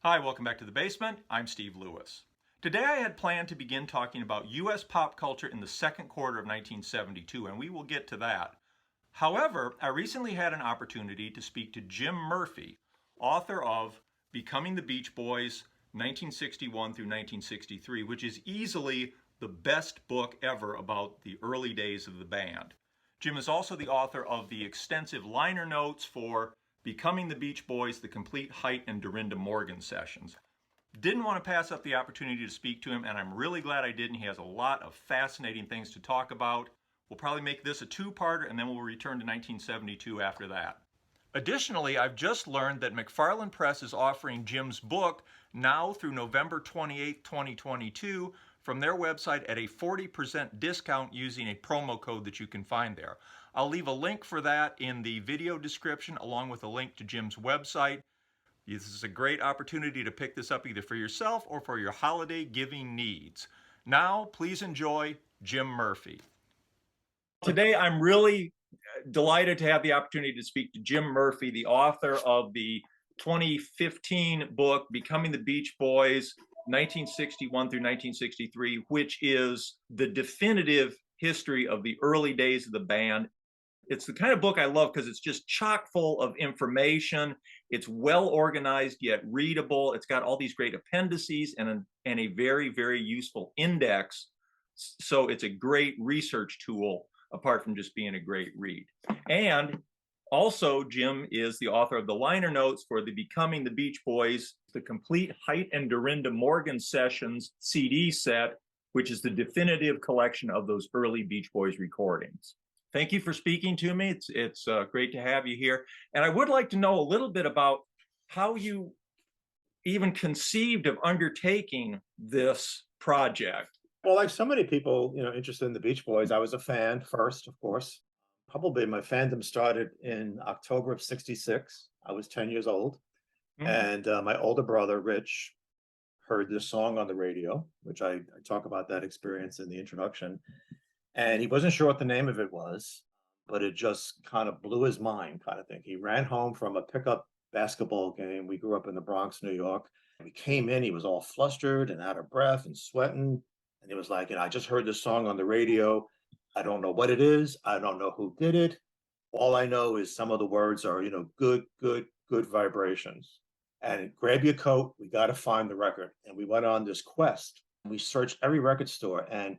Hi, welcome back to The Basement. I'm Steve Lewis. Today I had planned to begin talking about U.S. pop culture in the second quarter of 1972, and we will get to that. However, I recently had an opportunity to speak to Jim Murphy, author of Becoming the Beach Boys, 1961 through 1963, which is easily the best book ever about the early days of the band. Jim is also the author of the extensive liner notes for Becoming the Beach Boys, the complete Height and Dorinda Morgan sessions. Didn't want to pass up the opportunity to speak to him, and I'm really glad I didn't. He has a lot of fascinating things to talk about. We'll probably make this a two-parter, and then we'll return to 1972 after that. Additionally, I've just learned that McFarland Press is offering Jim's book now through November 28, 2022 from their website at a 40% discount using a promo code that you can find there. I'll leave a link for that in the video description along with a link to Jim's website. This is a great opportunity to pick this up either for yourself or for your holiday giving needs. Now, please enjoy Jim Murphy. Today, I'm really delighted to have the opportunity to speak to Jim Murphy, the author of the 2015 book, Becoming the Beach Boys, 1961 through 1963, which is the definitive history of the early days of the band. It's the kind of book I love because it's just chock full of information. It's well organized yet readable. It's got all these great appendices and a very, very useful index. So it's a great research tool apart from just being a great read. And also, Jim is the author of the liner notes for the Becoming the Beach Boys, the complete Height and Dorinda Morgan sessions CD set, which is the definitive collection of those early Beach Boys recordings. Thank you for speaking to me. It's great to have you here. And I would like to know a little bit about how you even conceived of undertaking this project. Well, like so many people, interested in the Beach Boys, I was a fan first, of course. Probably my fandom started in October of '66. I was 10 years old. And my older brother, Rich, heard this song on the radio, which I talk about that experience in the introduction. And he wasn't sure what the name of it was, but it just kind of blew his mind, kind of thing. He ran home from a pickup basketball game. We grew up in the Bronx, New York. We came in, he was all flustered and out of breath and sweating. And he was like, I just heard this song on the radio. I don't know what it is. I don't know who did it. All I know is some of the words are, good, good, good vibrations. And grab your coat. We got to find the record. And we went on this quest. We searched every record store, and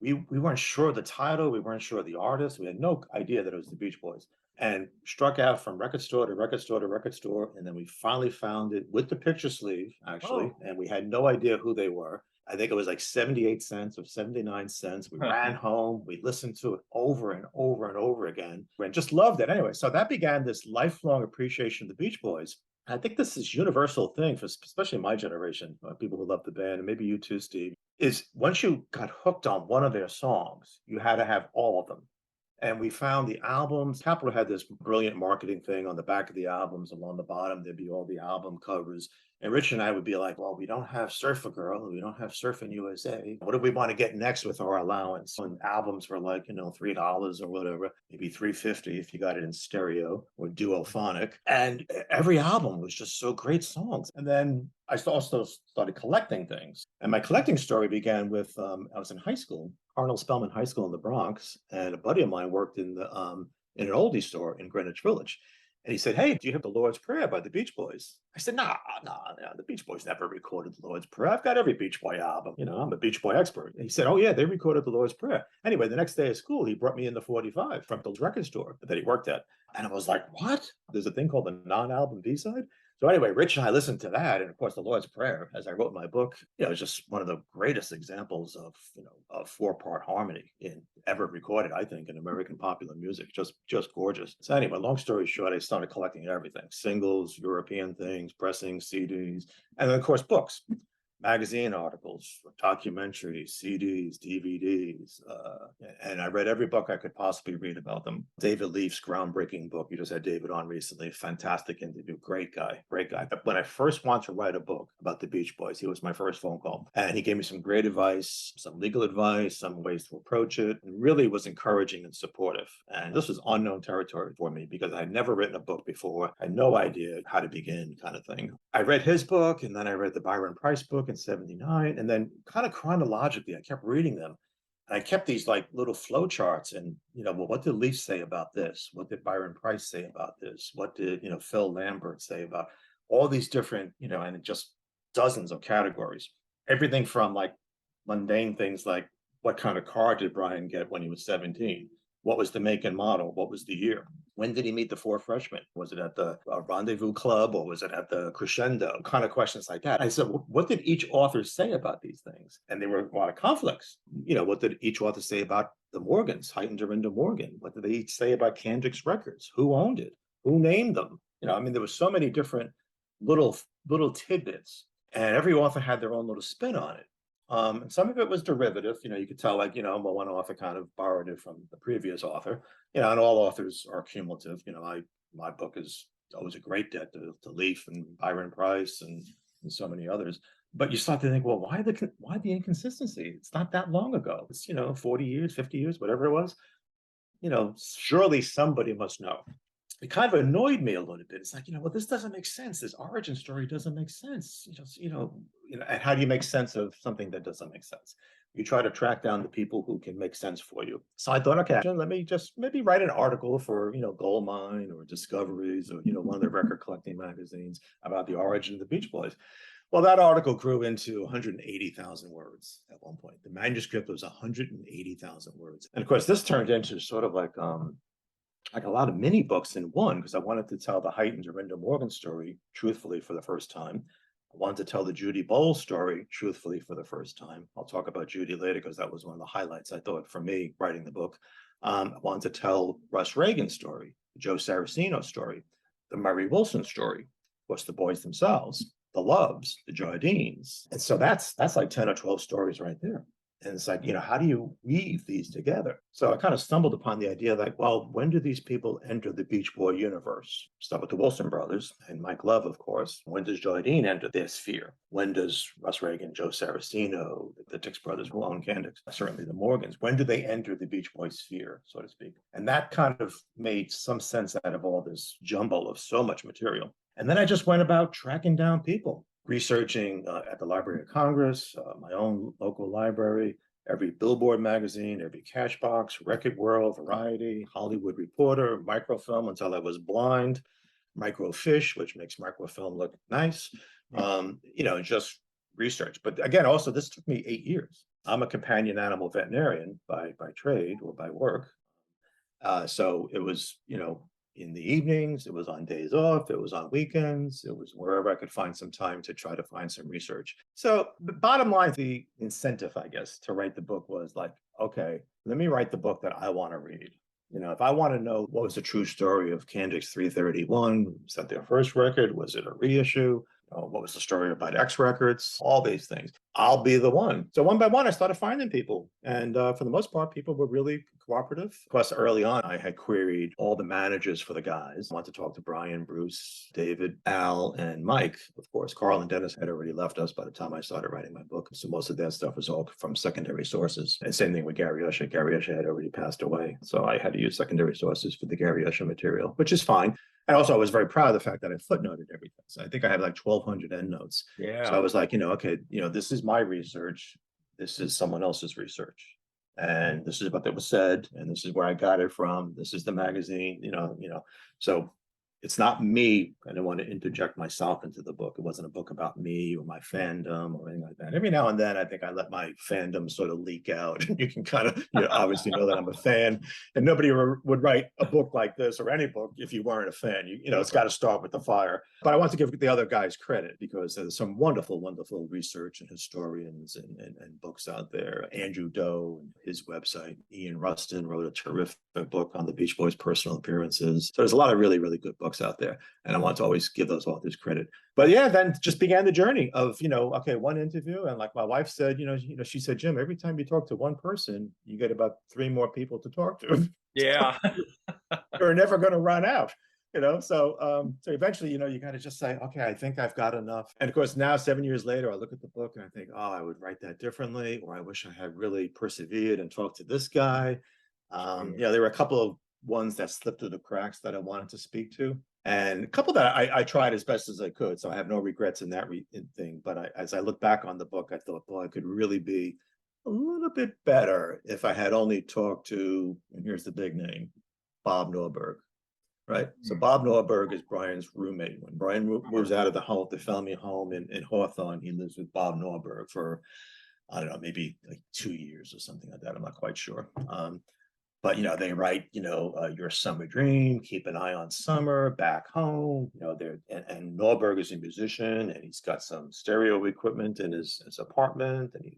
we weren't sure of the title. We weren't sure of the artist. We had no idea that it was the Beach Boys. And struck out from record store to record store to record store. And then we finally found it with the picture sleeve, actually. And we had no idea who they were. I think it was like 78 cents or 79 cents. We ran home. We listened to it over and over and over again and just loved it. Anyway, so that began this lifelong appreciation of the Beach Boys. I think this is a universal thing for especially my generation, people who love the band, and maybe you too, Steve, is once you got hooked on one of their songs, you had to have all of them. And we found the albums. Capitol had this brilliant marketing thing on the back of the albums. Along the bottom, there'd be all the album covers. And Rich and I would be like, well, we don't have Surfer Girl. We don't have Surfing USA. What do we want to get next with our allowance? And albums were like, $3 or whatever, maybe $3.50 if you got it in stereo or duophonic. And every album was just so great songs. And then I also started collecting things. And my collecting story began with, I was in high school, Arnold Spelman High School in the Bronx. And a buddy of mine worked in an oldie store in Greenwich Village. And he said, hey, do you have the Lord's Prayer by the Beach Boys? I said, nah, the Beach Boys never recorded the Lord's Prayer. I've got every Beach Boy album. I'm a Beach Boy expert. And he said, oh, yeah, they recorded the Lord's Prayer. Anyway, the next day at school, he brought me in the 45 from the record store that he worked at. And I was like, what? There's a thing called the non-album B-side? So anyway, Rich and I listened to that. And of course, the Lord's Prayer, as I wrote in my book, is just one of the greatest examples of, of four-part harmony ever recorded, I think, in American popular music. Just gorgeous. So anyway, long story short, I started collecting everything: singles, European things, pressings, CDs, and then of course, books. magazine articles, documentaries, CDs, DVDs, and I read every book I could possibly read about them. David Leaf's groundbreaking book. You just had David on recently. Fantastic interview. Great guy. Great guy. But when I first wanted to write a book about the Beach Boys, he was my first phone call. And he gave me some great advice, some legal advice, some ways to approach it, and really was encouraging and supportive. And this was unknown territory for me because I had never written a book before. I had no idea how to begin, kind of thing. I read his book, and then I read the Byron Price book in 79, and then kind of chronologically I kept reading them, and I kept these like little flow charts. And well, what did Leaf say about this? What did Byron Price say about this? What did Phil Lambert say about all these different, and just dozens of categories, everything from like mundane things like what kind of car did Brian get when he was 17? What was the make and model? What was the year? When did he meet the four freshmen? Was it at the Rendezvous Club, or was it at the Crescendo? Kind of questions like that. I said, what did each author say about these things? And there were a lot of conflicts. What did each author say about the Morgans, Height and Dorinda Morgan? What did they each say about Kendrick's records? Who owned it? Who named them? There were so many different little tidbits, and every author had their own little spin on it. And some of it was derivative. You could tell, like, well, one author kind of borrowed it from the previous author, and all authors are cumulative. My book is always a great debt to Leaf and Byron Price and so many others. But you start to think, well, why the inconsistency? It's not that long ago. It's 40 years, 50 years, whatever it was. Surely somebody must know. It kind of annoyed me a little bit. It's like, well, this doesn't make sense. This origin story doesn't make sense. And how do you make sense of something that doesn't make sense? You try to track down the people who can make sense for you. So I thought, okay, let me just maybe write an article for, Goldmine or Discoveries or, one of the record collecting magazines about the origin of the Beach Boys. Well, that article grew into 180,000 words at one point. The manuscript was 180,000 words. And of course, this turned into sort of like a lot of mini books in one, because I wanted to tell the Height and Dorinda Morgan story truthfully for the first time. I wanted to tell the Judy Bowles story truthfully for the first time. I'll talk about Judy later because that was one of the highlights, I thought, for me writing the book. I wanted to tell Russ Reagan's story, the Joe Saraceno story, the Murray Wilson story, of course, the boys themselves, the Loves, the Jardines. And so that's like 10 or 12 stories right there. And it's like, how do you weave these together? So I kind of stumbled upon the idea that, well, when do these people enter the Beach Boy universe? Start with the Wilson brothers and Mike Love, of course. When does Jardine enter their sphere? When does Russ Reagan, Joe Saraceno, the Dix brothers who own Kendrick's, certainly the Morgans, when do they enter the Beach Boy sphere, so to speak? And that kind of made some sense out of all this jumble of so much material. And then I just went about tracking down people, researching at the Library of Congress, my own local library, every Billboard magazine, every Cashbox, Record World, Variety, Hollywood Reporter, Microfilm until I was blind, Microfiche, which makes microfilm look nice, just research. But again, also, this took me 8 years. I'm a companion animal veterinarian by trade or by work. So it was, in the evenings, it was on days off, it was on weekends, it was wherever I could find some time to try to find some research. So the bottom line, the incentive, I guess, to write the book was like, okay, let me write the book that I want to read. If I want to know what was the true story of Kendrick's 331, was that their first record? Was it a reissue? What was the story about X Records? All these things. I'll be the one. So one by one, I started finding people. And for the most part, people were really cooperative. Of course, early on, I had queried all the managers for the guys. I wanted to talk to Brian, Bruce, David, Al, and Mike. Of course, Carl and Dennis had already left us by the time I started writing my book. So most of that stuff was all from secondary sources. And same thing with Gary Usher. Gary Usher had already passed away. So I had to use secondary sources for the Gary Usher material, which is fine. And also, I was very proud of the fact that I footnoted everything. So I think I have like 1,200 endnotes. Yeah. So I was like, okay, this is my research. This is someone else's research. And this is what that was said. And this is where I got it from. This is the magazine, So it's not me. I don't want to interject myself into the book. It wasn't a book about me or my fandom or anything like that. Every now and then, I think I let my fandom sort of leak out. You can kind of, obviously know that I'm a fan. And nobody would write a book like this or any book if you weren't a fan. It's got to start with the fire. But I want to give the other guys credit because there's some wonderful, wonderful research and historians and books out there. Andrew Doe and his website. Ian Rustin wrote a terrific book on the Beach Boys' personal appearances. So there's a lot of really, really good books books out there. And I want to always give those authors credit. But yeah, then just began the journey of, okay, one interview. And like my wife said, she said, Jim, every time you talk to one person, you get about 3 more people to talk to. Yeah. You're never going to run out. So eventually, you got to just say, okay, I think I've got enough. And of course, now 7 years later, I look at the book and I think, oh, I would write that differently, or I wish I had really persevered and talked to this guy. There were a couple of ones that slipped through the cracks that I wanted to speak to, and a couple that I tried as best as I could. So I have no regrets in that thing. But as I look back on the book, I thought, boy, I could really be a little bit better if I had only talked to, and here's the big name, Bob Norberg. Right. So Bob Norberg is Brian's roommate. When Brian moves out of the family home in Hawthorne, he lives with Bob Norberg for, I don't know, maybe like 2 years or something like that. I'm not quite sure. But they write, Your Summer Dream, Keep an Eye on Summer, Back Home. And Norberg is a musician, and he's got some stereo equipment in his apartment, and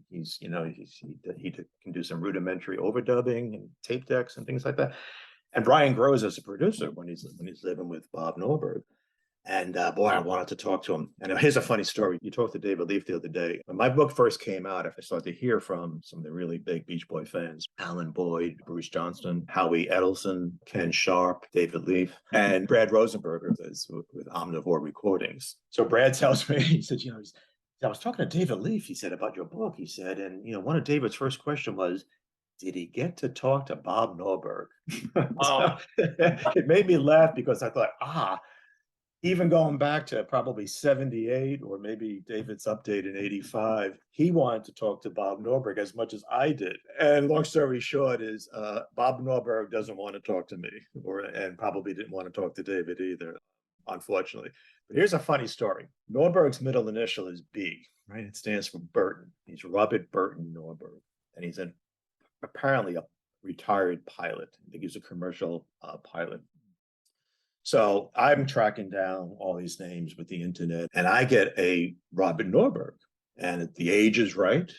he can do some rudimentary overdubbing and tape decks and things like that. And Brian grows as a producer when he's living with Bob Norberg. And boy, I wanted to talk to him. And here's a funny story. You talked to David Leaf the other day. When my book first came out, I started to hear from some of the really big Beach Boy fans, Alan Boyd, Bruce Johnston, Howie Edelson, Ken Sharp, David Leaf, and Brad Rosenberger with Omnivore Recordings. So Brad tells me, he said, I was talking to David Leaf, he said, about your book, he said, and one of David's first questions was, did he get to talk to Bob Norberg? Oh. It made me laugh because I thought, even going back to probably 78 or maybe David's update in 85, he wanted to talk to Bob Norberg as much as I did. And long story short is Bob Norberg doesn't want to talk to me and probably didn't want to talk to David either, unfortunately. But here's a funny story. Norberg's middle initial is B, right? It stands for Burton. He's Robert Burton Norberg. And he's apparently a retired pilot. I think he's a commercial pilot. So I'm tracking down all these names with the internet, and I get a Robert Norberg, and the age is right,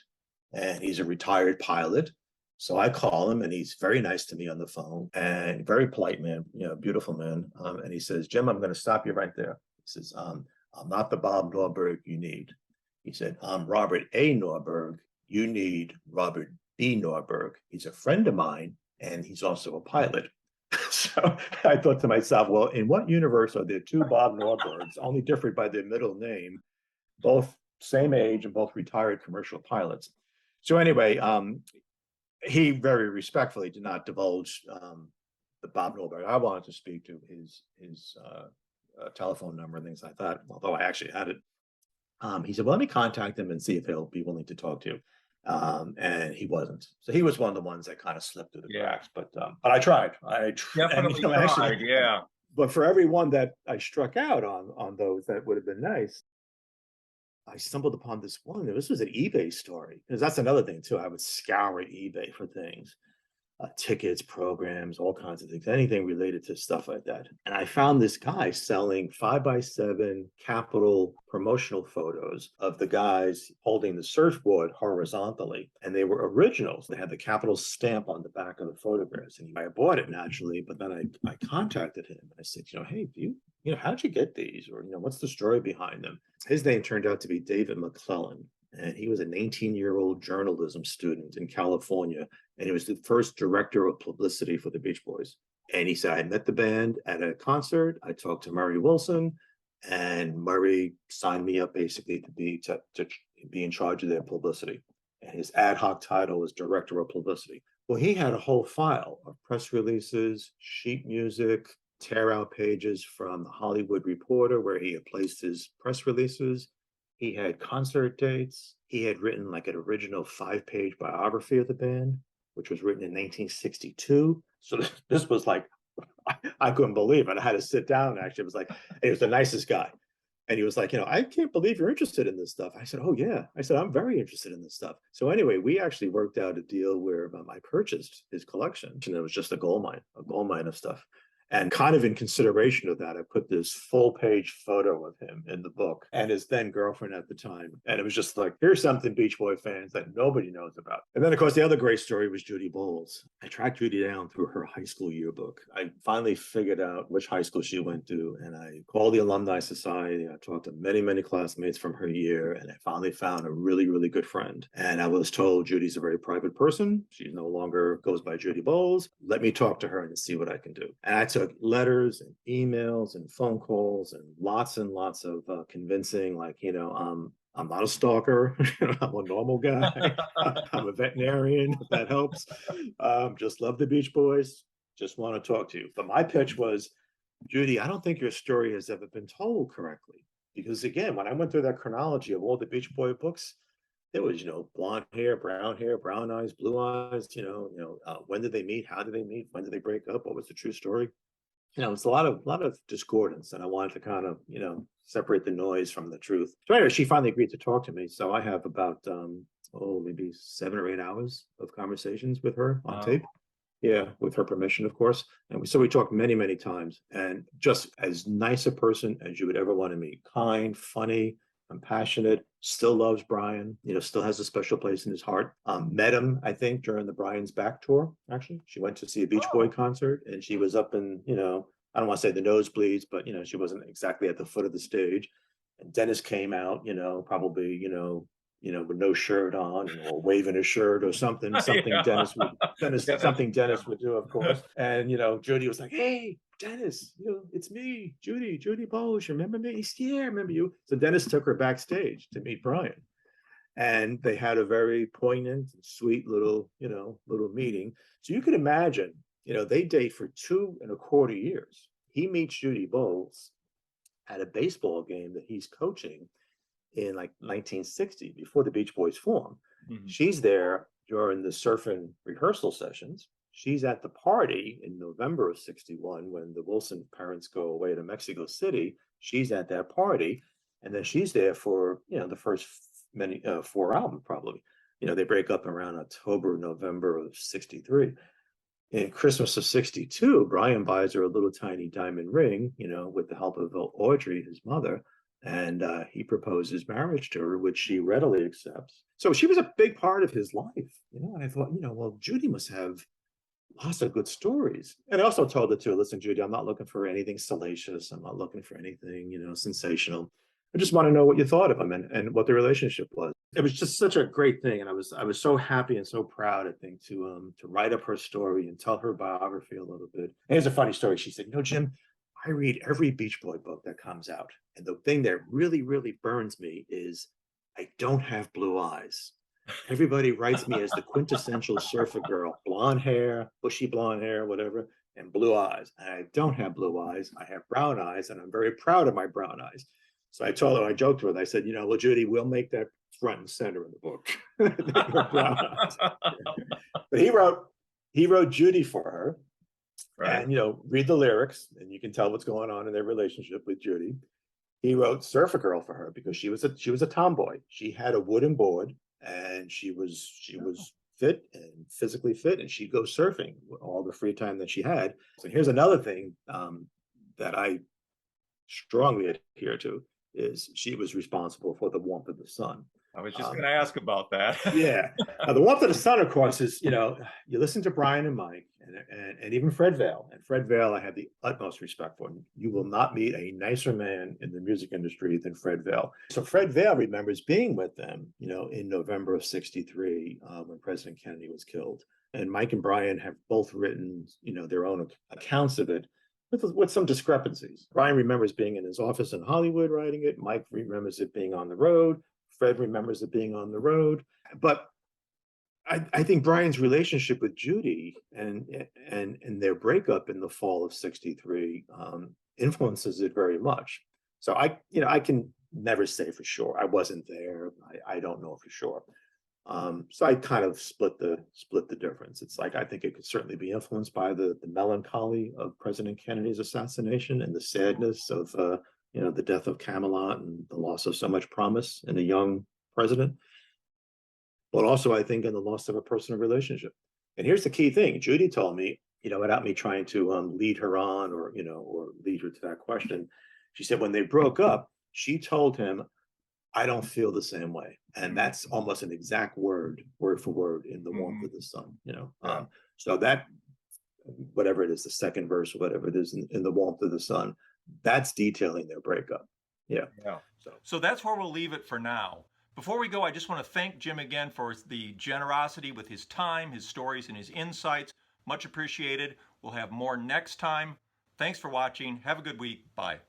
and he's a retired pilot. So I call him, and he's very nice to me on the phone, and very polite man, beautiful man. And he says, Jim, I'm going to stop you right there. He says, I'm not the Bob Norberg you need. He said, I'm Robert A. Norberg. You need Robert B. Norberg. He's a friend of mine, and he's also a pilot. So I thought to myself, well, in what universe are there 2 Bob Norbergs, only different by their middle name, both same age and both retired commercial pilots? So anyway, he very respectfully did not divulge the Bob Norberg I wanted to speak to, his telephone number and things like that, although I actually had it. He said, well, let me contact him and see if he'll be willing to talk to you. And he wasn't. So he was one of the ones that kind of slipped through the cracks. But I tried. Definitely tried. Actually, yeah. But for every one that I struck out on those that would have been nice, I stumbled upon this one. This was an eBay story, because that's another thing too. I would scour eBay for things. Tickets, programs, all kinds of things, anything related to stuff like that. And I found this guy selling 5x7 Capital promotional photos of the guys holding the surfboard horizontally. And they were originals. They had the Capital stamp on the back of the photographs. And I bought it naturally, but then I contacted him. I said, hey, how'd you get these? Or, what's the story behind them? His name turned out to be David McClellan. And he was a 19-year-old journalism student in California. And he was the first director of publicity for the Beach Boys. And he said, I met the band at a concert. I talked to Murray Wilson, and Murray signed me up basically to be in charge of their publicity. And his ad hoc title was director of publicity. Well, he had a whole file of press releases, sheet music, tear out pages from the Hollywood Reporter where he had placed his press releases. He had concert dates. He had written like an original 5-page biography of the band, which was written in 1962. So this was like, I couldn't believe it. I had to sit down. Actually, it was the nicest guy. And he was like, I can't believe you're interested in this stuff. I said, oh yeah. I said, I'm very interested in this stuff. So anyway, we actually worked out a deal where I purchased his collection. And it was just a gold mine of stuff. And kind of in consideration of that, I put this full page photo of him in the book and his then girlfriend at the time. And it was just like, here's something Beach Boy fans that nobody knows about. And then, of course, the other great story was Judy Bowles. I tracked Judy down through her high school yearbook. I finally figured out which high school she went to. And I called the Alumni Society. I talked to many, many classmates from her year. And I finally found a really, really good friend. And I was told Judy's a very private person. She no longer goes by Judy Bowles. Let me talk to her and see what I can do. And I took letters and emails and phone calls and lots of convincing, like, I'm not a stalker. I'm a normal guy. I'm a veterinarian, if that helps. Just love the Beach Boys. Just want to talk to you. But my pitch was, Judy, I don't think your story has ever been told correctly. Because again, when I went through that chronology of all the Beach Boy books, there was, blonde hair, brown eyes, blue eyes, when did they meet? How did they meet? When did they break up? What was the true story? It's a lot of discordance, and I wanted to kind of, separate the noise from the truth. So anyway, she finally agreed to talk to me. So I have about, maybe 7 or 8 hours of conversations with her on tape. Yeah, with her permission, of course. And so we talked many, many times, and just as nice a person as you would ever want to meet. Kind, funny, compassionate, still loves Brian, still has a special place in his heart. Met him, I think, during the Brian's Back tour, actually. She went to see a Beach Boy concert, and she was up in, I don't want to say the nosebleeds, but, she wasn't exactly at the foot of the stage. And Dennis came out, probably, with no shirt on, or waving his shirt or something, Yeah. something Dennis would do, of course. And, Judy was like, hey, Dennis, it's me, Judy Bowles. You remember me? He's, yeah, I remember you. So Dennis took her backstage to meet Brian. And they had a very poignant, sweet little meeting. So you can imagine, they date for 2.25 years. He meets Judy Bowles at a baseball game that he's coaching in like 1960, before the Beach Boys formed. Mm-hmm. She's there during the surfing rehearsal sessions. She's at the party in November of 61 when the Wilson parents go away to Mexico City. She's at that party, and then she's there for the first 4 albums probably. They break up around October, November of 63. In Christmas of 62, Brian buys her a little tiny diamond ring, with the help of Audrey, his mother. And he proposes marriage to her, which she readily accepts. So she was a big part of his life, and I thought, well, Judy must have lots of good stories. And I also told her too, listen, Judy, I'm not looking for anything salacious. I'm not looking for anything, sensational. I just want to know what you thought of him and what the relationship was. It was just such a great thing. And I was so happy and so proud, I think, to write up her story and tell her biography a little bit. And here's a funny story. She said, Jim, I read every Beach Boy book that comes out. And the thing that really, really burns me is I don't have blue eyes. Everybody writes me as the quintessential surfer girl, blonde hair, bushy blonde hair, whatever, and blue eyes. And I don't have blue eyes. I have brown eyes, and I'm very proud of my brown eyes. So I told her, I joked with her, I said, well, Judy, we'll make that front and center in the book. Brown eyes. But he wrote Judy for her. Right. And, read the lyrics, and you can tell what's going on in their relationship with Judy. He wrote Surfer Girl for her because she was a tomboy. She had a wooden board, and she was fit and physically fit, and she'd go surfing all the free time that she had. So here's another thing that I strongly adhere to is she was responsible for the warmth of the sun. I was just going to ask about that. Yeah. The warmth of the sun, of course, is, you listen to Brian and Mike and even Fred Vale. And Fred Vale, I have the utmost respect for. You will not meet a nicer man in the music industry than Fred Vale. So Fred Vale remembers being with them, in November of 63 when President Kennedy was killed. And Mike and Brian have both written, their own accounts of it with some discrepancies. Brian remembers being in his office in Hollywood writing it. Mike remembers it being on the road. Fred remembers it being on the road. But I think Brian's relationship with Judy and their breakup in the fall of 63 influences it very much. So I can never say for sure. I wasn't there. I don't know for sure. So I kind of split the difference. It's like I think it could certainly be influenced by the melancholy of President Kennedy's assassination and the sadness of the death of Camelot and the loss of so much promise in a young president. But also I think in the loss of a personal relationship. And here's the key thing. Judy told me without me trying to lead her on or or lead her to that question, she said when they broke up, she told him, "I don't feel the same way," and that's almost an exact word for word, in the warmth Mhm. of the sun. Yeah. So that, whatever it is, the second verse or whatever it is, in the warmth of the sun, that's detailing their breakup. Yeah. Yeah. So So that's where we'll leave it for now. Before we go, I just want to thank Jim again for the generosity with his time, his stories, and his insights. Much appreciated. We'll have more next time. Thanks for watching. Have a good week. Bye.